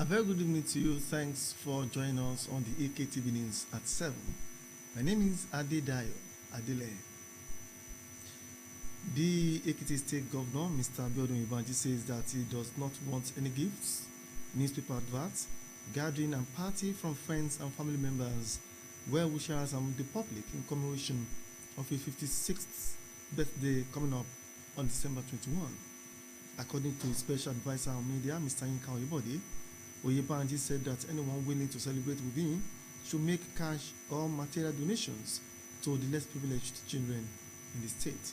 A very good evening to you. Thanks for joining us on the AKTV News at 7. My name is Adedayo Adele. The Ekiti State Governor, Mr. Abiodun Ibanji, says that he does not want any gifts, newspaper adverts, gathering and party from friends and family members, well-wishers and the public in commemoration of his 56th birthday coming up on December 21. According to his special advisor on media, Mr. Yinka Oyebode, Oyebanji said that anyone willing to celebrate with him should make cash or material donations to the less privileged children in the state.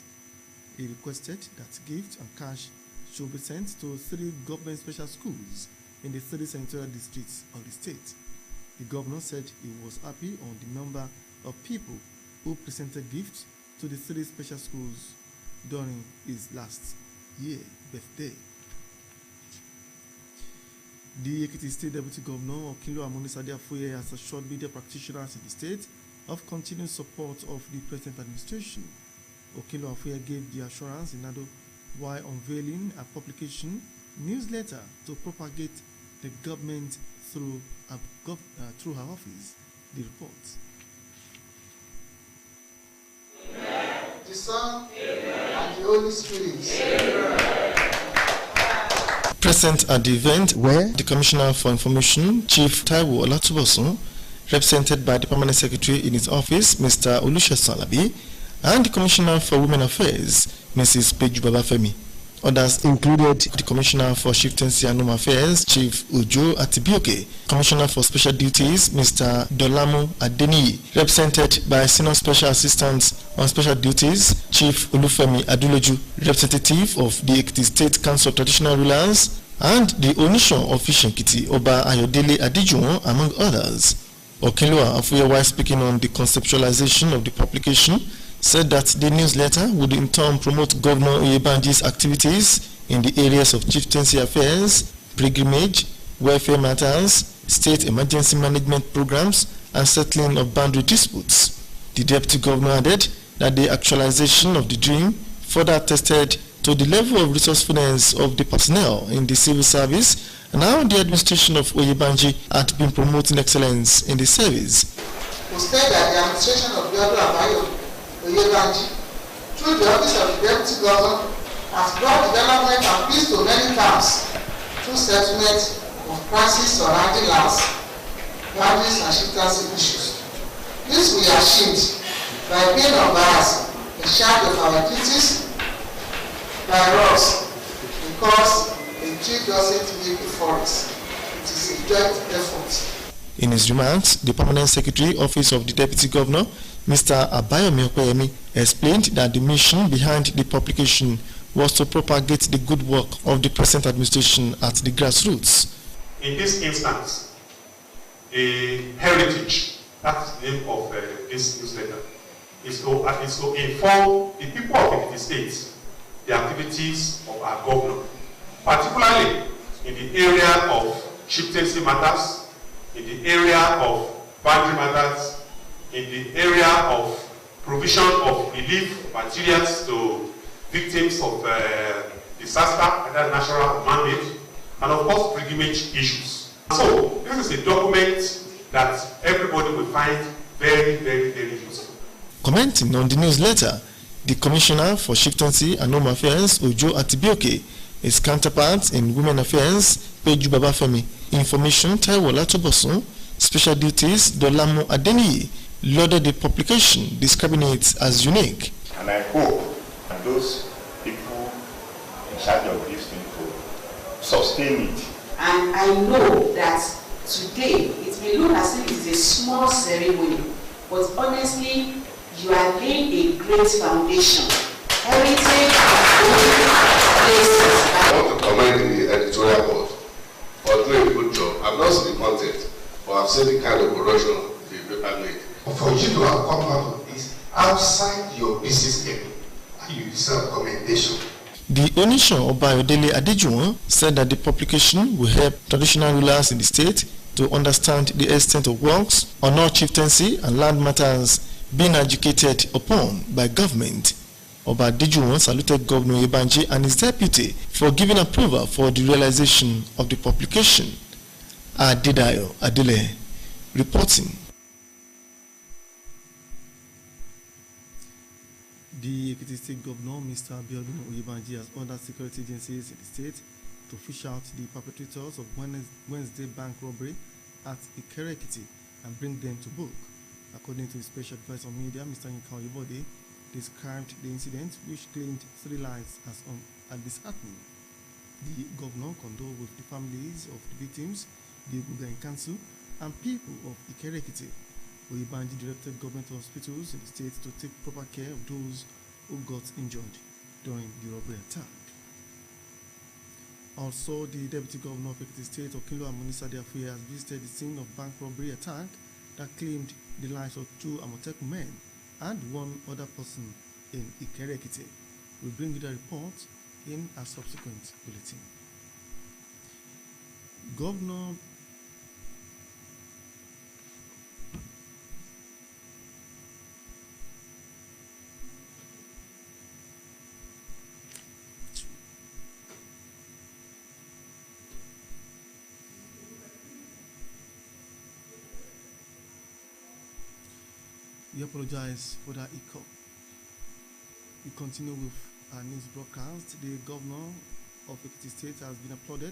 He requested that gifts and cash should be sent to 3 government special schools in the 3 senatorial districts of the state. The governor said he was happy on the number of people who presented gifts to the 3 special schools during his last year birthday. The Ekiti State Deputy Governor Okinlo Amonisade Afoye has assured media practitioners in the state of continued support of the present administration. Okinlo Afoye gave the assurance in Ado while unveiling a publication newsletter to propagate the government through her office. The report. Amen. The Son, Amen, and the Holy Spirit. Amen. Present at the event were the Commissioner for Information, Chief Taiwo Olatubosun, represented by the Permanent Secretary in his office, Mr. Olusegun Alabi, and the Commissioner for Women Affairs, Mrs. Peju Babafemi. Others included the Commissioner for Chieftaincy and Home Affairs, Chief Ujo Atibioke, Commissioner for Special Duties, Mr. Dolamu Adeniyi, represented by Senior Special Assistant on Special Duties, Chief Olufemi Aduloju, representative of the Ekiti State Council of Traditional Rulers, and the Onisho of Ishinkiti, Oba Ayodele Adijuwon, among others. Okinlo Afoye, while speaking on the conceptualization of the publication, said that the newsletter would in turn promote Governor Oyebanji's activities in the areas of chieftaincy affairs, pilgrimage, welfare matters, state emergency management programs, and settling of boundary disputes. The Deputy Governor added that the actualization of the dream further attested to the level of resourcefulness of the personnel in the civil service and how the administration of Oyebanji had been promoting excellence in the service. We state that the administration of Governor Oyebanji, through the office of the Deputy Governor, has brought development and peace to many towns through settlement of crises surrounding lands, boundaries, and chieftaincy issues. This we achieved by being unbiased in charge of our duties by us, because a tree doesn't live in forest. It is a joint effort. In his remarks, the Permanent Secretary, Office of the Deputy Governor, Mr. Abayomi Okoyemi, explained that the mission behind the publication was to propagate the good work of the present administration at the grassroots. In this instance, a heritage, that's the name of this newsletter, is to inform the people of Ekiti State the activities of our governor, particularly in the area of chieftaincy matters, in the area of boundary matters, in the area of provision of relief materials to victims of disaster, either natural or man-made, and of course pilgrimage issues. So this is a document that everybody will find very, very, very useful. Commenting on the newsletter, the Commissioner for Chieftaincy and Home Affairs, Ujo Atibioke, his counterpart in Women Affairs, Peju Babafemi, Information, Taiwo Olatubosun, Special Duties, Dolamu Adeniyi, lauded the publication, describing it as unique. And I hope that those people in charge of this thing will sustain it. And I know that today it may look as if it's a small ceremony, but honestly, you are laying a great foundation. Heritage of places. I want to commend the editorial board for doing a good job. I've not seen the content, but I've seen the kind of production the paper made. For you to have come out of this outside your business area, you deserve commendation. The Onisho Oba Ayodele Adijuwon said that the publication will help traditional rulers in the state to understand the extent of works on all chieftaincy and land matters being educated upon by government. Oba Adijuwon saluted Governor Oyebanji and his deputy for giving approval for the realization of the publication. Adedayo Adele reporting. The Ekiti State Governor, Mr. Abiodun Oyebanji, has ordered security agencies in the state to fish out the perpetrators of Wednesday bank robbery at Ikere Ekiti and bring them to book. According to the special advisor on media, Mr. Yinka Oyebode described the incident, which claimed 3 lives, as disheartening. The governor condoled with the families of the victims, the Oguga Council, and people of Ikere Ekiti. Oyebanji directed government hospitals in the state to take proper care of those who got injured during the robbery attack. Also, the Deputy Governor of Ekiti State, Okinlo Amunisa Diafuye, has visited the scene of bank robbery attack that claimed the lives of 2 Amotekun men and 1 other person in Ikere Ekiti. We'll bring you the report in a subsequent bulletin. Governor We apologize for that hiccup. We continue with our news broadcast. The governor of Ekiti State has been applauded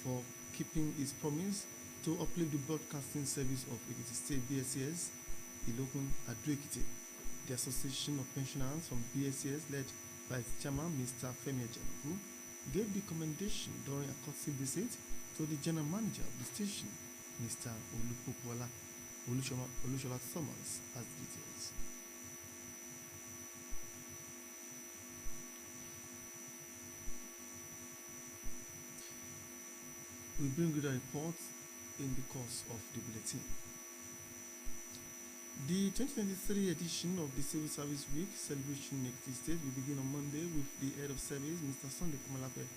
for keeping his promise to uplift the broadcasting service of Ekiti State BSCS, Lekunrere. The Association of Pensioners from BSCS, led by its chairman, Mr. Femi Ajanuku, gave the commendation during a courtesy visit to the general manager of the station, Mr. Olushola Thomas, has details. We bring you the report in the course of the bulletin. The 2023 edition of the Civil Service Week celebration in Ekiti State will begin on Monday with the head of service, Mr. Sunday Kumalape,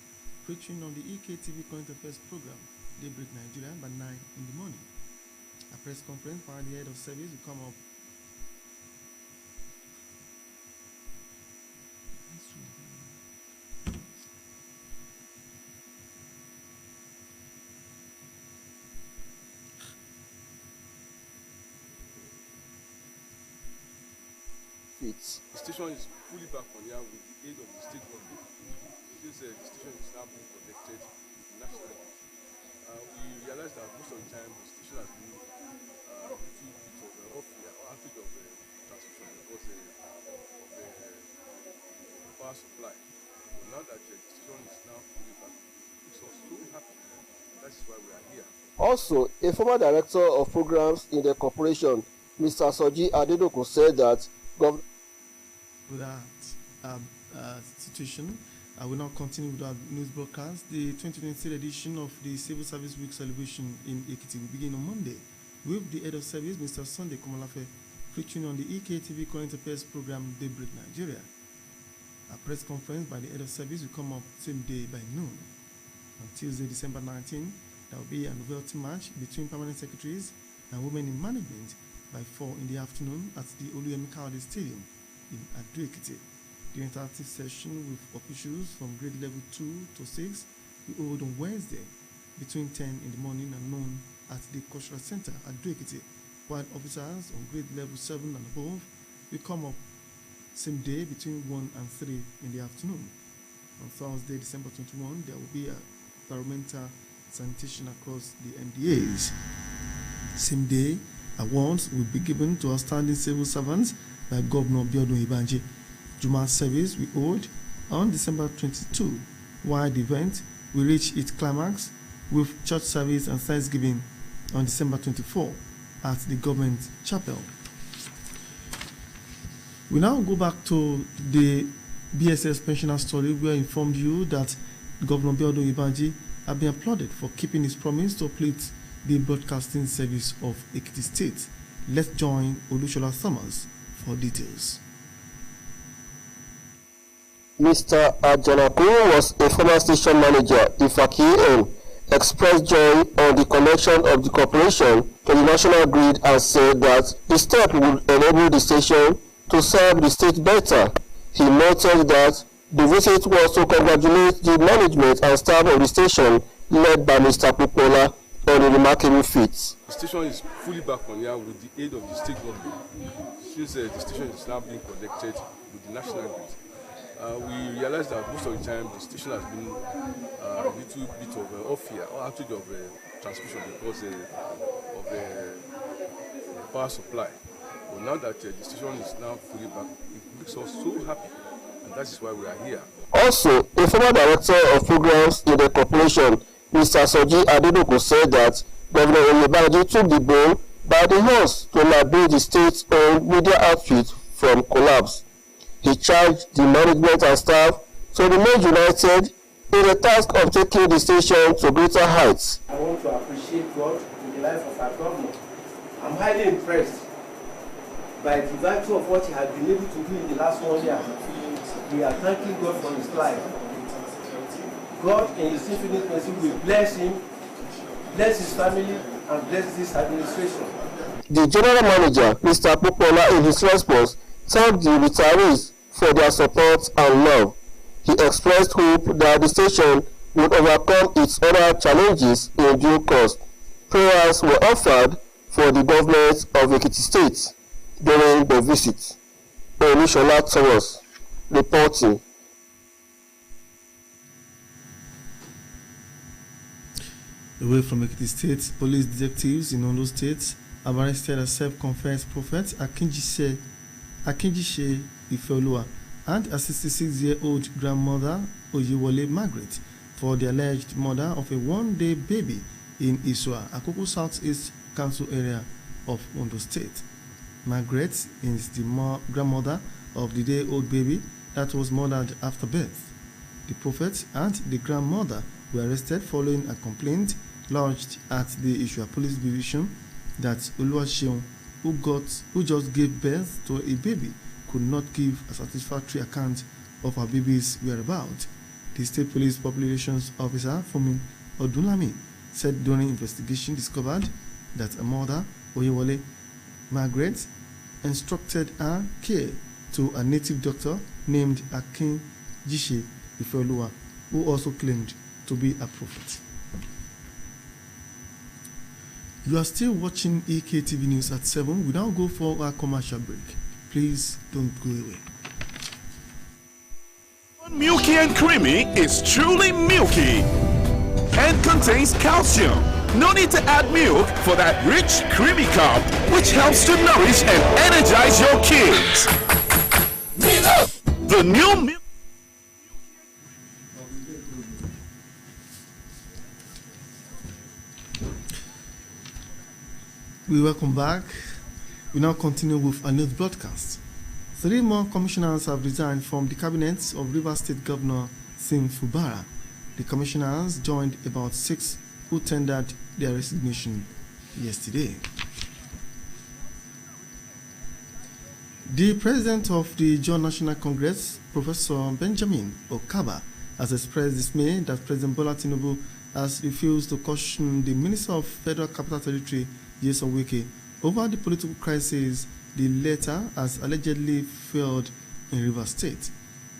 preaching on the EKTV current affairs program, Daybreak Nigeria, by 9 in the morning. A press conference by the head of service will come up. The station is fully back on here with the aid of the state government. Since the station is now being connected nationally, we realize that most of the time the station has been little bit of outage of transmission because of the power supply. But now that the station is now fully back, it makes us so happy. That is why we are here. Also, a former director of programs in the corporation, Mr. Soji Adedoku, said that with that situation, I will now continue with our news broadcast. The 2023 edition of the Civil Service Week celebration in Ekiti will begin on Monday with the head of service, Mr. Sunday Kumalafe, preaching on the EKTV current affairs program Daybreak Nigeria. A press conference by the head of service will come up same day by noon. On Tuesday, December 19, there will be a novelty match between permanent secretaries and women in management by 4 in the afternoon at the Oluyemi Kawade Stadium in Ado-Ekiti. The interactive session with officials from grade level 2 to 6 will hold on Wednesday between 10 in the morning and noon at the Cultural Center at Ado-Ekiti, while officers on grade level 7 and above will come up same day between 1 and 3 in the afternoon. On Thursday, December 21, there will be a environmental sanitation across the MDAs. Same day, awards will be given to outstanding civil servants by Governor Abiodun Oyebanji. Juma service will hold on December 22, while the event will reach its climax with church service and Thanksgiving on December 24 at the government chapel. We now go back to the BSS pensioner story. We informed you that Governor Abiodun Oyebanji has been applauded for keeping his promise to uplift the broadcasting service of Ekiti State. Let's join Olushola Thomas for details. Mr. Ajanuku was a former station manager in Fakir, expressed joy on the connection of the corporation to the national grid and said that the step would enable the station to serve the state better. He noted that the visit was to congratulate the management and staff of the station led by Mr. Pupola on the remarkable feat. The station is fully back on air with the aid of the state government, since the station is now being connected with the national grid. We realized that most of the time the station has been a little bit of outage of transmission because of power supply. But now that the station is now fully back, it makes us so happy, and that is why we are here. Also, a former director of programs in the corporation, Mr. Soji Adedoku, said that Governor Oyebanaji took the bull by the horse to liberate the state-owned media outfit from collapse. He charged the management and staff to remain united in the task of taking the station to greater heights. I want to appreciate God in the life of our governor. I'm highly impressed by the virtue of what he has been able to do in the last 1 year. We are thanking God for his life. God in his infinite mercy will bless him, bless his family, and bless this administration. The general manager, Mr. Popola, in his response, thanked the retirees for their support and love. He expressed hope that the station would overcome its other challenges in due course. Prayers were offered for the government of Ekiti State during the visit. Olushola Thomas reporting. Away from Ekiti State, police detectives in Ondo State have arrested a self-confessed prophet Akinjise Ifeoluwa and a 66-year-old grandmother Oyewole Margaret for the alleged murder of a one-day baby in Isua, Akoko Southeast Council area of Ondo State. Margaret is the grandmother of the day-old baby that was murdered after birth. The prophet and the grandmother were arrested following a complaint lodged at the Isua Police Division that Oluwaseun, who just gave birth to a baby, could not give a satisfactory account of her baby's whereabouts. The State Police Populations Officer, Funmi Odunlami, said during investigation discovered that a mother, Oyewole Margaret, instructed her care to a native doctor named Akinjise Ifeoluwa, who also claimed to be a prophet. You are still watching EKTV News at 7. We now go for our commercial break. Please don't go away. Milky and creamy is truly milky and contains calcium. No need to add milk for that rich, creamy cup, which helps to nourish and energize your kids. The new milk. We welcome back. We now continue with a news broadcast. 3 more commissioners have resigned from the cabinet of Rivers State Governor Sim Fubara. The commissioners joined about 6 who tendered their resignation yesterday. The president of the John National Congress, Professor Benjamin Okaba, has expressed dismay that President Bola Tinubu has refused to caution the Minister of Federal Capital Territory, Nyesom Wike, over the political crisis the latter has allegedly fueled in Rivers State.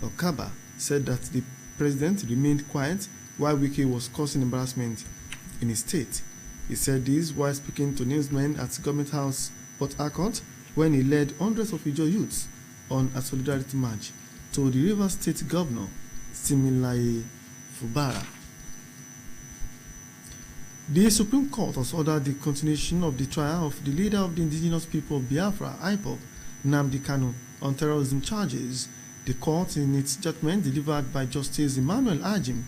Okaba said that the president remained quiet while Wike was causing embarrassment in his state. He said this while speaking to newsmen at Government House, Port Harcourt, when he led hundreds of Ijaw youths on a solidarity march to the Rivers State Governor, Similaye Fubara. The Supreme Court has ordered the continuation of the trial of the leader of the indigenous people of Biafra, IPOB, Nnamdi Kanu, on terrorism charges. The court, in its judgment delivered by Justice Emmanuel Ajim,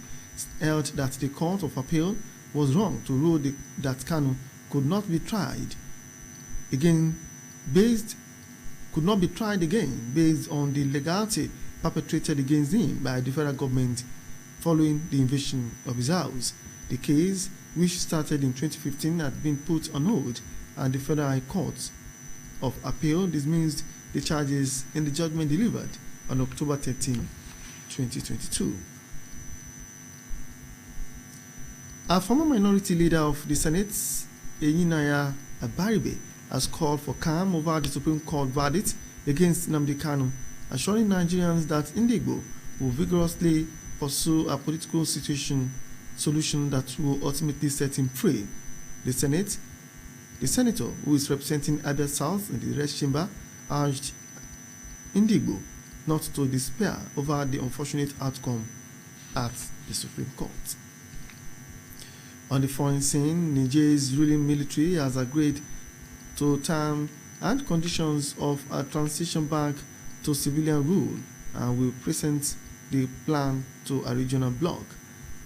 held that the Court of Appeal was wrong to rule that Kanu could not be tried again based on the legality perpetrated against him by the federal government following the invasion of his house. The case, which started in 2015, had been put on hold, and the Federal High Court of Appeal dismissed the charges in the judgment delivered on October 13, 2022. A former minority leader of the Senate, Eyinaya Abaribe, has called for calm over the Supreme Court verdict against Nnamdi Kanu, assuring Nigerians that Ndigbo will vigorously pursue a political solution that will ultimately set him free. the Senate, the senator who is representing Abia South in the Red Chamber urged Indigbo not to despair over the unfortunate outcome at the Supreme Court. On the foreign scene, Niger's ruling military has agreed to terms and conditions of a transition back to civilian rule and will present the plan to a regional bloc.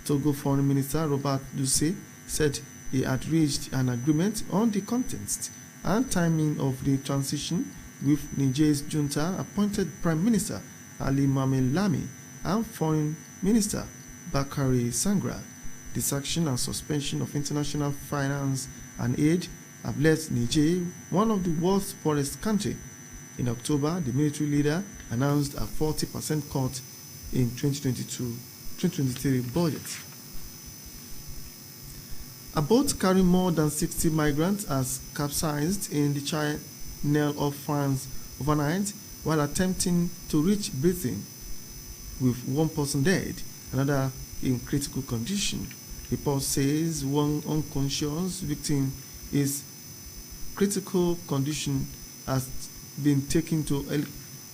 Togo Foreign Minister Robert Dussey said he had reached an agreement on the contents and timing of the transition with Niger's junta appointed Prime Minister Ali Mohamed Lami and Foreign Minister Bakari Sangra. This action and suspension of international finance and aid have left Niger one of the world's poorest countries. In October, the military leader announced a 40% cut in 2022-2023 budget. A boat carrying more than 60 migrants has capsized in the Channel of France overnight while attempting to reach Britain, with one person dead, another in critical condition. Report says one unconscious victim is critical condition has been taken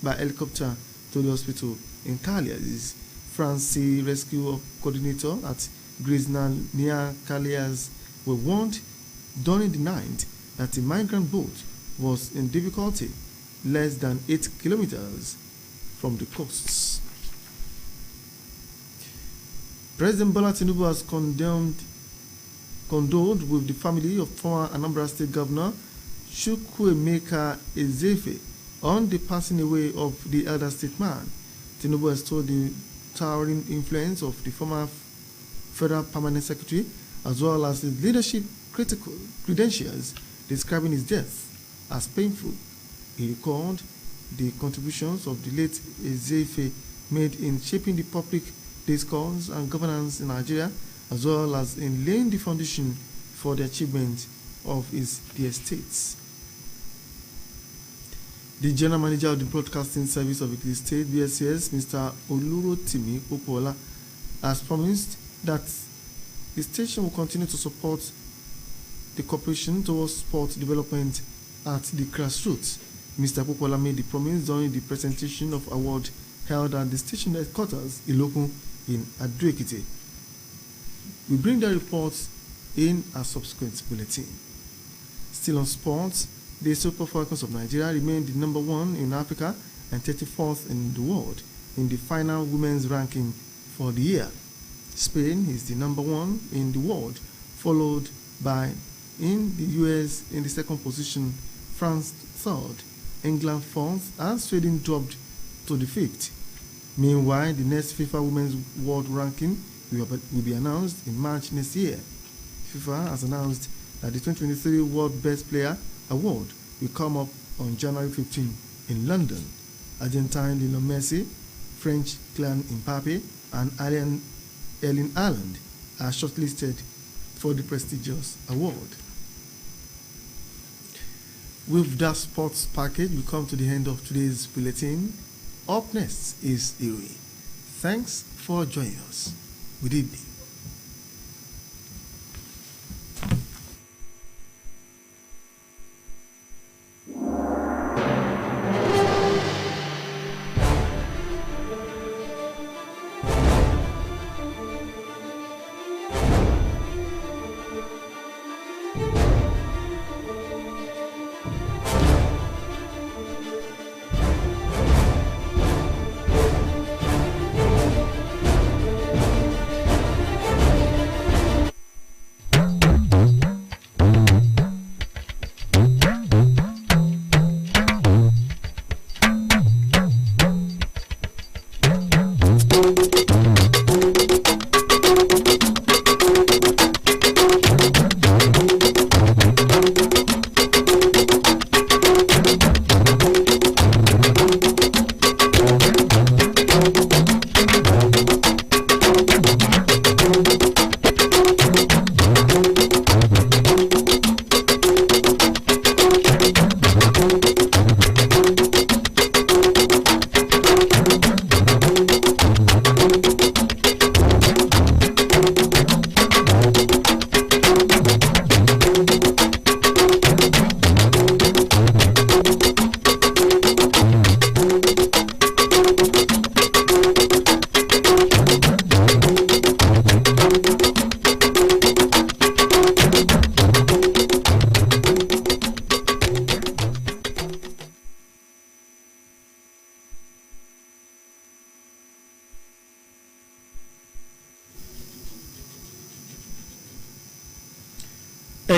by helicopter to the hospital in Calais. France Sea Rescue Coordinator at Grisna near Calais were warned during the night that a migrant boat was in difficulty less than 8 kilometers from the coasts. President Bola Tinubu has condoled with the family of former Anambra State Governor Chukwuemeka Ezefe on the passing away of the elder statesman. Tinubu has told the towering influence of the former Federal Permanent Secretary as well as his leadership critical credentials, describing his death as painful. He recalled the contributions of the late Ezefe made in shaping the public discourse and governance in Nigeria, as well as in laying the foundation for the achievement of the estates. The General Manager of the Broadcasting Service of the State, BSCS, Mr. Olurotimi Popola, has promised that the station will continue to support the cooperation towards sport development at the grassroots. Mr. Popola made the promise during the presentation of award held at the station headquarters Ilokun in Ado-Ekiti. We bring the reports in a subsequent bulletin. Still on sports, the Super Falcons of Nigeria remained the number 1 in Africa and 34th in the world in the final women's ranking for the year. Spain is the number 1 in the world, followed by in the US in the second position, France third, England fourth, and Sweden dropped to the 5th. Meanwhile, the next FIFA Women's World Ranking will be announced in March next year. FIFA has announced that the 2023 World Best Player Award will come up on January 15 in London. Argentine Lionel Messi, French Kylian Mbappe, and Erling Haaland are shortlisted for the prestigious award. With that sports package, we come to the end of today's bulletin. Up next is Iroyin. Thanks for joining us. Good evening.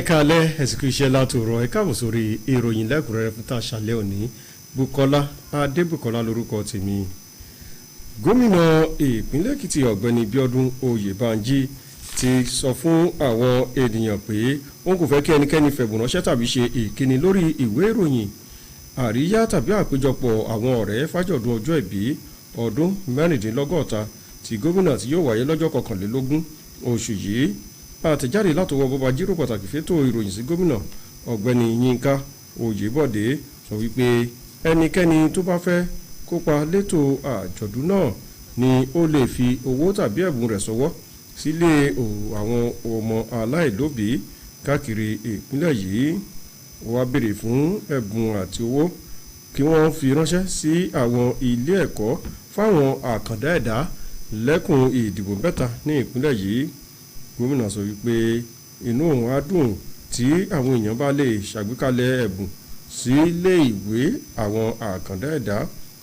kalẹ̀ ẹ̀sìnkú iṣẹ́ látòrọ̀ ẹ káàbọ̀ sórí ìròyìn lẹ́kùnrẹ́rẹ́ fún tàṣálẹ́ òní Bùkọ́lá Adébùkọ́lá lórúkọ tèmi. Gómìnà ìpínlẹ̀ Èkìtì ọ̀gbẹ́ni Bíọ́dún Oyèbánjí ti sọ fún àwọn ènìyàn pé òun kò fẹ́ kí ẹnikẹ́ni fẹ̀bùn ránṣẹ́ tàbí ṣe ìkíni lórí ìwé ìròyìn àríyá tàbí àpéjọpọ̀ àwọn ọ̀rẹ́ fájọ̀dún ọjọ́ ìbí ọdún 64 tí gómìnà tí yóò wáyé lọ́jọ́ 21 oṣù yìí. Àtẹ̀jáde látọwọ́ bọ́ba jírò pàtàkì fétò ìròyìn sí gómìnà ọ̀gbẹ́ni Yínká Oyèbọ̀dé sọ wípé ẹnikẹ́ni tó bá fẹ́ kópa létò àjọ̀dún náà ni ó lè fi owó tàbí ẹ̀bùn rẹ̀ sọwọ́ sílé àwọn ọmọ aláìlóbìí káàkiri ìpínlẹ̀ yìí. Ó wá béèrè fún ẹ̀bùn àti owó kí wọ́n fi ránṣẹ́ sí àwọn ilé ẹ̀kọ́ fáwọn àkàndá ẹ̀dá lẹ́kùn ìdìbò mẹ́ta ní ìpínlẹ̀ yìí. Gómìnà sọ wípé inú òun á dùn tí àwọn èèyàn bá lè ṣàgbékalẹ̀ ẹ̀bùn sí ilé ìwé àwọn àkàndá ẹ̀dá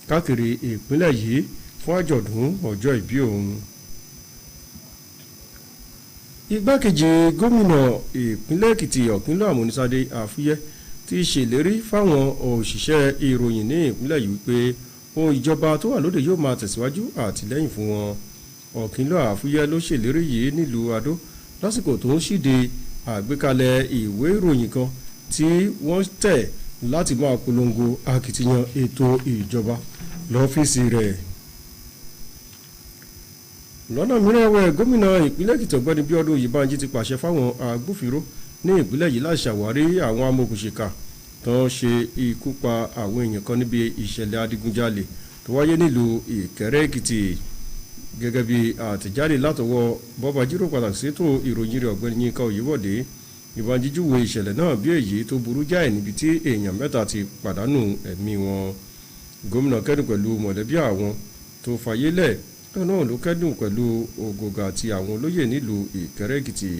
káàkiri ìpínlẹ̀ yìí fún àjọ̀dún ọjọ́ ìbí òun. Igbákejì gómìnà ìpínlẹ̀ Èkìtì Ọ̀kínlọ́ Àmúnisádé Àfúyẹ́ ti ṣèlérí fáwọn òṣìṣẹ́ ìròyìn ní ìpínlẹ̀ yìí wípé ohun ìjọba tó wà lóde yóò máa tẹ̀síwájú àtìlẹ́yìn fún wọn. Ọ̀kínlọ́ Àfúyẹ́ ló ṣèlérí yìí nílùú Adó lásìkò tó ń ṣíde àgbékalẹ̀ ìwé ìròyìn kan tí wọ́n tẹ̀ láti máa polongo akitiyan ètò ìjọba lọ́fíìsì rẹ̀. Lọ́nà mìíràn ẹ̀wẹ̀ gómìnà ìpínlẹ̀ Èkìtì ọ̀gbẹ́ni Bíọ́dún Oyèbánjí ti pàṣẹ fáwọn agbófinró ní ìpínlẹ̀ yìí láti ṣàwárí àwọn amòòkùnṣìkà tó ń ṣe ikú pa àwọn èèyàn kan níbi ìṣẹ̀lẹ̀ adigunjalè tó wáyé nílùú Ìkẹrẹ́ Èkìtì. Gẹ́gẹ́ bí àtẹ̀jáde látọwọ́ bọ́ba jírò pàtàkì sétò ìròyìn rẹ̀ ọ̀gbẹ́ni Yínká Oyèbọ̀dé, Oyèbánjí júwe ìṣẹ̀lẹ̀ náà bí èyí tó burú jáì níbi tí èèyàn mẹ́ta ti pàdánù ẹ̀mí wọn. Gómìnà kẹ́dùn pẹ̀lú mọ̀lẹ́bí àwọn tó fayé lẹ̀ náà ló kẹ́dùn pẹ̀lú ògògà àti àwọn olóyè nílùú Ìkẹrẹ́ Èkìtì.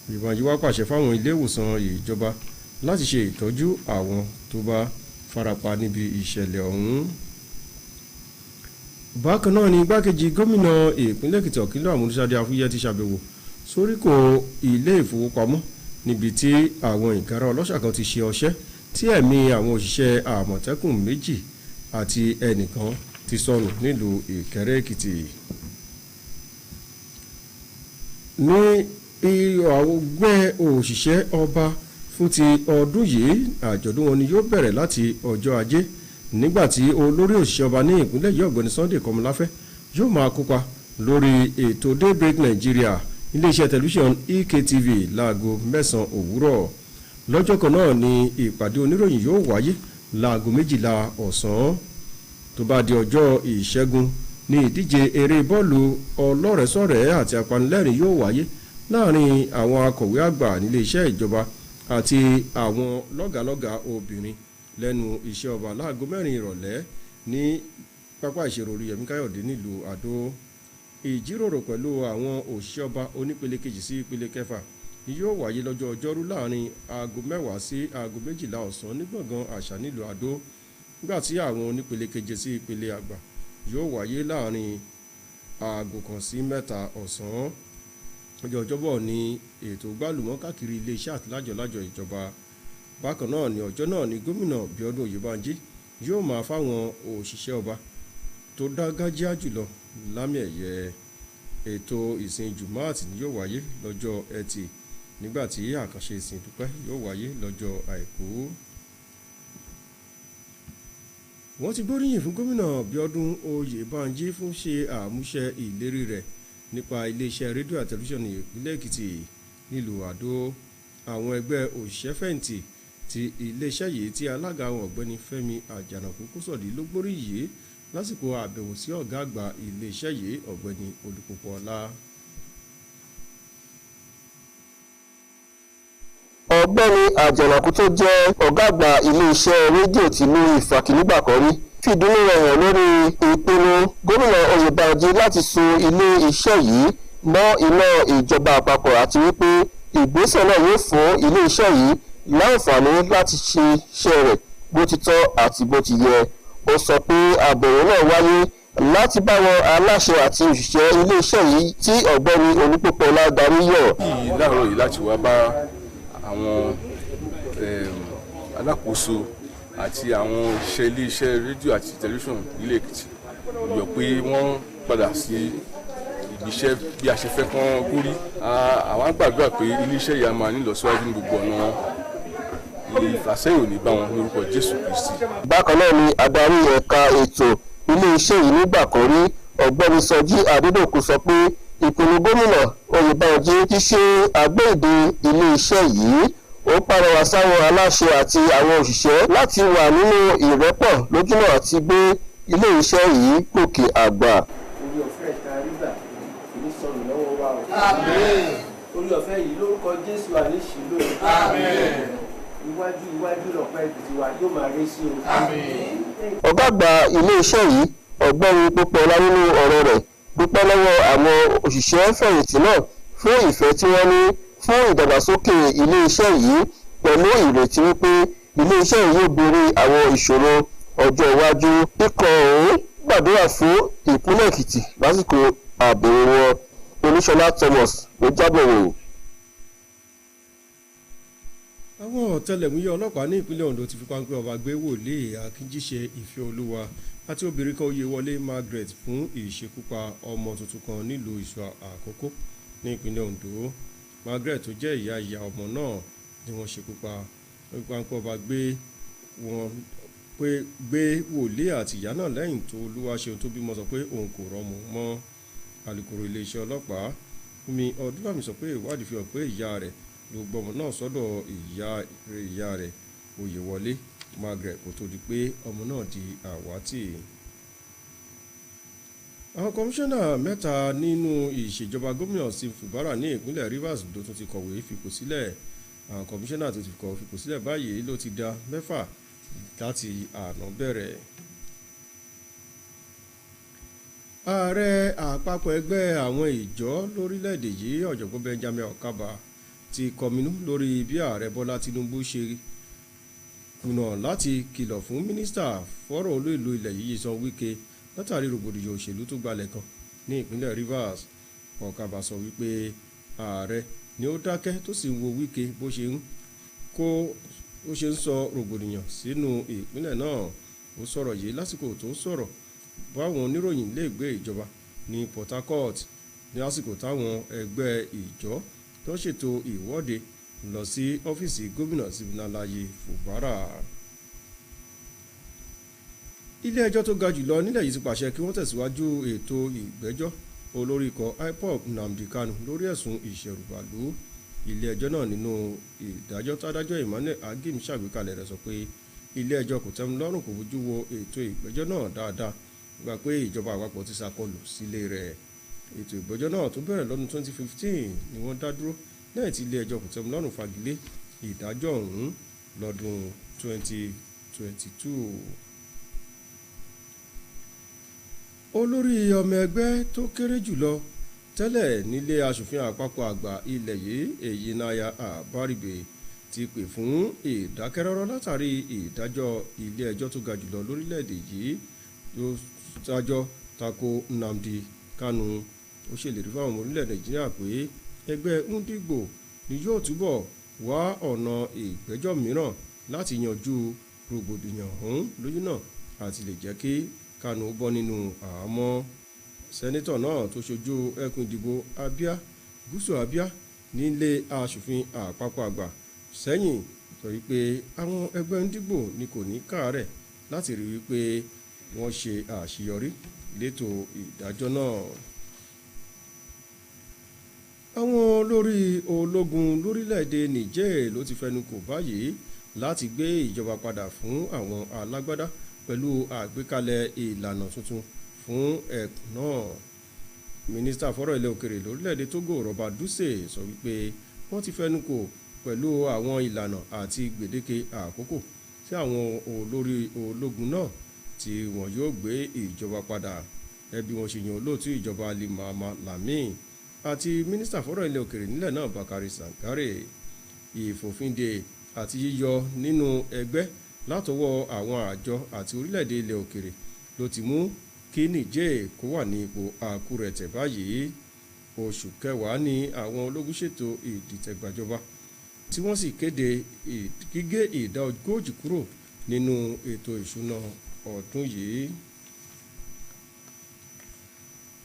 Oyèbánjí wá pàṣẹ fáwọn ilé ìwòsàn ìjọba láti ṣe ìtọ́jú àwọn tó bá farapa níbi ìṣẹ̀lẹ̀ ọ̀hún. Bákan náà ni igbákejì gómìnà ìpínlẹ̀ Èkìtì Ọ̀kínlọ́ Àmúnisádé Àfúyẹ́ ti ṣàbẹ̀wò sóríkò ilé ìfowópamọ́ níbi tí àwọn ìgárá ọlọ́ṣà kan ti ṣe ọṣẹ́ tí ẹ̀mí àwọn òṣìṣẹ́ Àmọ̀tẹ́kùn 2 àti ẹnìkan ti sọnù nílùú Ìkẹrẹ́ Èkìtì. Ní ẹgbẹ́ òṣìṣẹ́ ọba fún ti ọdún yìí àjọ̀dún wọn ni yóò bẹ̀rẹ̀ láti ọjọ́ Ajé nígbàtí olórí òṣìṣẹ́ ọba ní ìpínlẹ̀ yìí ọ̀gbẹ́ni Sunday Kọmọláfẹ́ yóò máa kópa lórí ètò Daybreak Nigeria iléeṣẹ́ tẹlifíṣàn EKTV láago 9 òwúrọ̀. Lọ́jọ́ kan náà ni ìpàdé oníròyìn yóò wáyé láago 12 ọ̀sán. Tó bá di ọjọ́ ìṣẹ́gun ní ìdíje eré bọ́ọ̀lù ọlọ́rẹ̀ẹ́sọ̀rẹ́ àti apanilẹ́rìn yóò wáyé láàrin àwọn akọ̀wé àgbà nílé iṣẹ́ ìjọba àti àwọn lọ́gàlọ́gà obìnrin lẹ́nu iṣẹ́ ọba láago 4 ìrọ̀lẹ́ ní pápá ìṣeré Oríyọmí Káyọ̀dé nílùú Àdó. Ìjíròrò pẹ̀lú àwọn òṣìṣẹ́ ọba onípele kejì sí ìpele kẹfà ni yóò wáyé lọ́jọ́ ọjọ́rú láàrin aago 10 sí aago 12 ọ̀sán ní gbọ̀ngàn àṣà nílùú Àdó, nígbàtí àwọn onípele keje sí ìpele àgbà yóò wáyé láàrin aago 1 sí 3 ọ̀sán. Ọjọ́ ọjọ́bọ̀ ni ètò gbálùmọ́ káàkiri iléeṣẹ́ àti lájọ̀lájọ̀ ìjọba. Bákan náà ni ọjọ́ náà ni gómìnà Bíọ́dún Oyèbánjí yóò máa fáwọn òṣìṣẹ́ ọba tó dágájíá jùlọ lámì ẹ̀yẹ. Ètò ìsìn jùmọ́àtì ni yóò wáyé lọ́jọ́ Ẹtì nígbàtí àkànṣe ìsìn dúpẹ́ yóò wáyé lọ́jọ́ Àìkú. Wọ́n ti gbóríyìn fún gómìnà Bíọ́dún Oyèbánjí fún ṣe àmúṣẹ ìlérí rẹ̀ nípa iléeṣẹ́ rédíò àti tẹlifíṣàn ìpínlẹ̀ Èkìtì nílùú Àdó. Àwọn ẹgbẹ́ òṣìṣẹ́ fẹ̀yìntì ti iléeṣẹ́ yìí tí alága àwọn ọ̀gbẹ́ni Fẹ́mi Àjànàkú Kúsọ̀dí ló gbóríyìn yìí lásìkò àbẹ̀wò sí ọ̀gá àgbà iléeṣẹ́ yìí ọ̀gbẹ́ni Olúpọ̀pọ̀ọlá. Ọ̀gbẹ́ni Àjànàkú tó jẹ́ ọ̀gá àgbà iléeṣẹ́ rédíò tìlú Ìfàkì nígbà kan rí fìdúró rẹ̀ hàn lórí ìpinnu gómìnà Oyèbánjí láti so ilé iṣẹ́ yìí mọ́ iná ìjọba àpapọ̀ àti wípé ìgbésẹ̀ náà yóò fún ilé iṣẹ́ yìí láǹfààní láti ṣe iṣẹ́ rẹ̀ bó ti tọ́ àti bó ti yẹ. Ó sọ pé àbẹ̀wò náà wáyé láti bá wọn aláṣẹ àti òṣìṣẹ́ ilé iṣẹ́ yìí tí ọ̀gbẹ́ni Olúpọ̀pọ̀ọlá darí yọ̀. láàárọ̀ yìí láti wá bá àwọn alákòóso àti àwọn òṣìṣẹ́ iléeṣẹ́ rédíò àti tẹlifíṣàn nílẹ̀ Èkìtì yọ pé wọ́n padà sí iṣẹ́ bí a ṣe fẹ́ kán kórí. Àwọn gbàdúrà pé iléeṣẹ́ yìí a máa ní ìlọsíwájú ní gbogbo ọ̀nà wọn, ìfàsẹ́yìn ò ní bá wọn lórúkọ Jésù Kristi. Bákan náà ni adarí ẹ̀ka ètò iléeṣẹ́ yìí nígbà kan rí ọ̀gbẹ́ni Sọjí Adédòkun sọ pé ìpinnu gómìnà Oyèbánjí ti ṣe àgbéǹde iléeṣẹ́ yìí. Ó pàrọwà sáwọn aláṣẹ àti àwọn òṣìṣẹ́ láti wà nínú ìrẹ́pọ̀ lójúnà àti gbé iléeṣẹ́ yìí gòkè àgbà. Orí ọ̀fẹ́ ìta rígbà kìí sọnù lọ́wọ́ wa o. Orí ọ̀fẹ́ yìí lórúkọ Jésù àníṣìlò. Iwájú lọ̀pọ̀ Èkìtì wa yóò máa rí sí o. Ọ̀gá àgbà iléeṣẹ́ yìí ọ̀gbẹ́ni Pópóọlá nínú ọ̀rọ̀ rẹ̀ dúpẹ́ lọ́wọ́ àwọn òṣìṣẹ́ fẹ̀yìntì náà fún ìfẹ́ tí wọ́n ní fún ìdàgbàsókè iléeṣẹ́ yìí pẹ̀lú ìrètí wípé iléeṣẹ́ yìí yóò borí àwọn ìṣòro ọjọ́ iwájú. Ikọ̀ ọ̀hún gbàdúrà fún ìpínlẹ̀ Èkìtì lásìkò àbẹ̀wò wọn. Olúṣọlá Thomas ló jábọ̀ wò. Àwọn ọ̀tẹlẹ̀múyẹ́ ọlọ́pàá ní ìpínlẹ̀ Ondo ti fi páńpẹ́ ọba gbé wòlíì Akínjíṣe Ìfẹ́olúwa àti obìnrin kan Oyèwọlé Margaret fún ìṣekúpa ọmọ tuntun kan nílùú Ìṣọ̀ Àkókó ní ìpínlẹ̀ Ondo. Margaret tó jẹ́ ìyá ọmọ náà ni wọ́n ṣekúpa. Páńpẹ́ ọba gbé wòlíì àti ìyá náà lẹ́yìn tó Olúwaṣeun tó bímọ sọ pé òun kò rọ́mọ mọ́. Alukoro iléeṣẹ́ ọlọ́pàá Fúnmi Ọdúnlàmí sọ pé ìwádìí fi hàn pé ìyá rẹ̀ ló gbọ́mọ náà sọ́dọ̀ ìyá rẹ̀ Oyèwọlé Margaret kó tó di pé ọmọ náà di àwátì. Àwọn kọmíṣánná mẹ́ta nínú ìṣèjọba gómìnà Steve Fubara ní ìpínlẹ̀ Rivers ló tún ti kọ̀wé fipò sílẹ̀. Àwọn kọmíṣánná tó ti fipò sílẹ̀ báyìí ló ti dá 6 láti àná bẹ̀rẹ̀. Ààrẹ àpapọ̀ ẹgbẹ́ àwọn ìjọ lórílẹ̀‐èdè yìí ọ̀jọ̀gbọ́n Benjamin Okaba ti kọminú lórí bí ààrẹ Bọ́lá Tinubu ṣe kùnà láti kìlọ̀ fún mínísítà fọ́rọ̀ olú ìlú ilẹ̀ yìí Nyesom Wike látàrí rògbòdìyàn òṣèlú tó gbalẹ̀ kan ní ìpínlẹ̀ Rivers. Okaba sọ wípé ààrẹ ni ó dákẹ́ tó sì ń wo Wike bó ṣe ń sọ rògbòdìyàn sínú ìpínlẹ̀ náà. Ó sọ̀rọ̀ yìí lásìkò tó ń sọ̀rọ̀ báwọn oníròyìn lè gbé ìjọba ní Port Harcourt ní àsìkò táwọn ẹgbẹ́ ìjọ tó ṣètò ìwọ́de lọ sí ọ́fíìsì gómìnà Siminalayi Fubara. Ilé ẹjọ́ tó ga jùlọ nílẹ̀ yìí ti pàṣẹ kí wọ́n tẹ̀síwájú ètò ìgbẹ́jọ́ olórí ikọ̀ IPOB Nnamdi Kanu lórí ẹ̀sùn ìṣẹ̀rùbàlù. Ilé ẹjọ́ náà nínú ìdájọ́ tádájọ́ Emmanuel Agim ṣàgbékalẹ̀ rẹ̀ sọ pé ilé ẹjọ́ kò tẹ́mi lọ́rùn kò bójú wo ètò ìgbẹ́jọ́ náà dáadáa gbà pé ìjọba àpapọ̀ ti ṣàkọlù sílé rẹ̀. Ètò ìgbẹ́jọ́ náà tó bẹ̀rẹ̀ lọ́dún 2015 ni wọ́n dá dúró lẹ́yìn tí ilé ẹjọ́ kò tẹ́mi lọ́rùn fagilé ìdájọ́ ọ̀hún lọ́dún 2022. Olórí ọmọ ẹgbẹ́ tó kéré jùlọ tẹ́lẹ̀ nílé aṣòfin àpapọ̀ àgbà ilẹ̀ yìí Èyínnáyà Àbárìbè ti pè fún ìdákẹ́rọ́rọ́ látàrí ìdájọ́ ilé ẹjọ́ tó ga jùlọ lórílẹ̀‐èdè yìí tó dájọ́ tako Nnamdi Kanu. Ó ṣèlérí fáwọn ọmọ orílẹ̀ Nàìjíríà pé ẹgbẹ́ Ndigbo ni yóò túbọ̀ wá ọ̀nà ìgbẹ́jọ́ mìíràn láti yanjú rògbòdìyàn ọ̀hún lóyún náà àti lè jẹ́ kí Kanu bọ́ nínú àhámọ́. Sẹ́nítọ̀ náà tó ṣojú ẹkùn ìdìbò Abia gúúsù Abia nílé aṣòfin àpapọ̀ àgbà sẹ́yìn sọ wípé àwọn ẹgbẹ́ Ndigbo ni kò ní káàárẹ̀ láti rí wípé wọ́n ṣe àṣeyọrí létò ìdájọ́ náà. Àwọn olórí ológun lórílẹ̀‐èdè Niger ló ti fẹnu kò báyìí láti gbé ìjọba padà fún àwọn alágbádá pẹ̀lú àgbékalẹ̀ ìlànà tuntun fún ẹkùn náà. Mínísítà fọ́rọ̀ ilẹ̀ òkèrè lórílẹ̀‐èdè Togo Rọ́bà Dúsè sọ wípé wọ́n ti fẹnu kò pẹ̀lú àwọn ìlànà àti gbèdéke àkókò tí àwọn olórí ológun náà tí wọ́n yóò gbé ìjọba padà ẹbí wọn ṣe yan olóòtú ìjọba Limama Lami àti mínísítà fọ́rọ̀ ilẹ̀ òkèrè nílẹ̀ náà Bakari Sankare. Ìfòfinde àti yíyọ nínú ẹgbẹ́ látọwọ́ àwọn àjọ àti orílẹ̀-èdè ilẹ̀ òkèrè ló ti mú kí Niger kó wà ní ipò àkúrẹ̀tẹ̀ báyìí. Oṣù kẹwàá ni àwọn ológun ṣètò ìdìtẹ̀gbàjọba tí wọ́n sì kéde gígé ìdá ogójì kúrò nínú ètò ìṣúná ọdún yìí.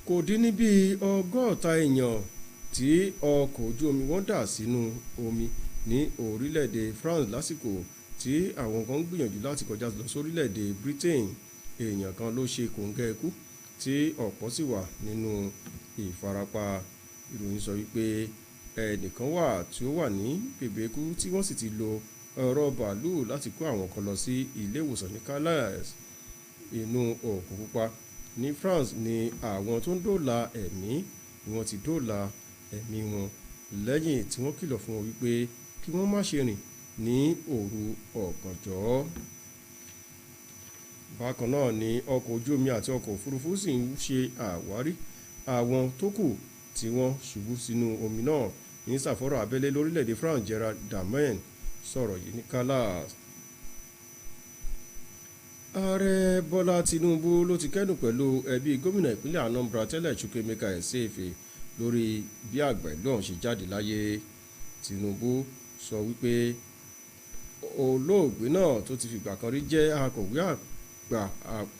Kò dín ní bí 100 èèyàn tí ọkọ̀ ojú omi wọ́n dà sínú omi ní orílẹ̀-èdè France lásìkò tí àwọn kan ń gbìyànjú láti kọjá lọ sórílẹ̀-èdè Britain. Èèyàn kan ló ṣe kòńgẹ́ ikú tí ọ̀pọ̀ sì wà nínú ìfarapa. Ìròyìn sọ wípé ẹnìkan wà tí ó wà ní bèbè ikú tí wọ́n sì ti lo ẹ̀rọ bàálù láti kó àwọn kan lọ sí ilé ìwòsàn ní Calais. Inú Òkun Pupa ní France ni àwọn tó ń dóòlà ẹ̀mí ni wọ́n ti dóòlà ẹ̀mí wọn lẹ́yìn tí wọ́n kìlọ̀ fún wọn wípé kí wọ́n má ṣe rìn ní òru ọ̀gànjọ́. Bákan náà ni ọkọ̀ ojú omi àti ọkọ̀ òfurufú sì ń ṣe àwárí àwọn tó kù tí wọ́n ṣubú sínú omi náà. Ní sàfọ́rọ̀ abẹ́lé lórílẹ̀‐èdè France Gerald Darmanin sọ̀rọ̀ yìí ní Calais. Ààrẹ Bọ́lá Tinubu ló ti kẹ́dùn pẹ̀lú ẹbí gómìnà ìpínlẹ̀ Anambra tẹ́lẹ̀ Chukwuemeka Ezefe lórí bí àgbà ìlú ọ̀hún ṣe jáde láyé. Tinubu sọ wípé olóògbé náà tó ti fìgbà kan rí jẹ́ akọ̀wé àgbà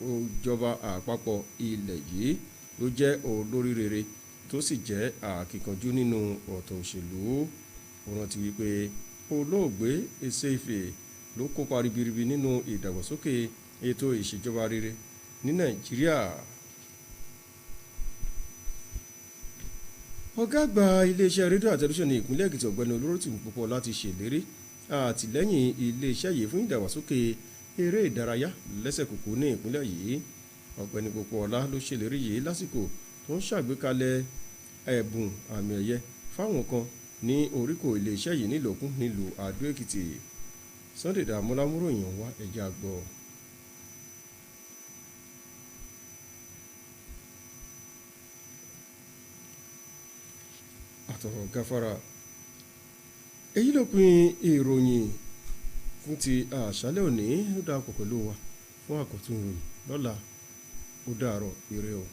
ìjọba àpapọ̀ ilẹ̀ yìí ló jẹ́ olórí rere tó sì jẹ́ akíkanjú nínú ọ̀tọ̀ òṣèlú. Ó rántí wípé olóògbé Ezefe ló kópa ribiribi nínú ìdàgbàsókè ètò ìṣèjọba rere ní Nàìjíríà. Ọ̀gá àgbà iléeṣẹ́ rédíò àti tẹlifíṣàn ní ìpínlẹ̀ Èkìtì ọ̀gbẹ́ni Olórótìmí Pópó láti ṣèlérí àtìlẹ́yìn iléeṣẹ́ yìí fún ìdàgbàsókè eré ìdárayá lẹ́sẹ̀kùkù ní ìpínlẹ̀ yìí. Ọ̀gbẹ́ni Pópó ọlá ló ṣèlérí yìí lásìkò tó ń ṣàgbékalẹ̀ ẹ̀bùn àmì ẹ̀yẹ fáwọn kan ní oríkò iléeṣẹ́ yìí nílòkún nílùú Àdó Èkìtì. Sunday Dàmọ́lá múròyìn wá ẹ̀já gbọ́. Àtọ̀rọ̀ gáfárà. Èyí ló pin ìròyìn fún ti àṣálẹ́ òní. Ó dáa pọ̀ pẹ̀lú wa fún àkọ́tún ìròyìn lọ́la. Ó dàárọ̀ ire o.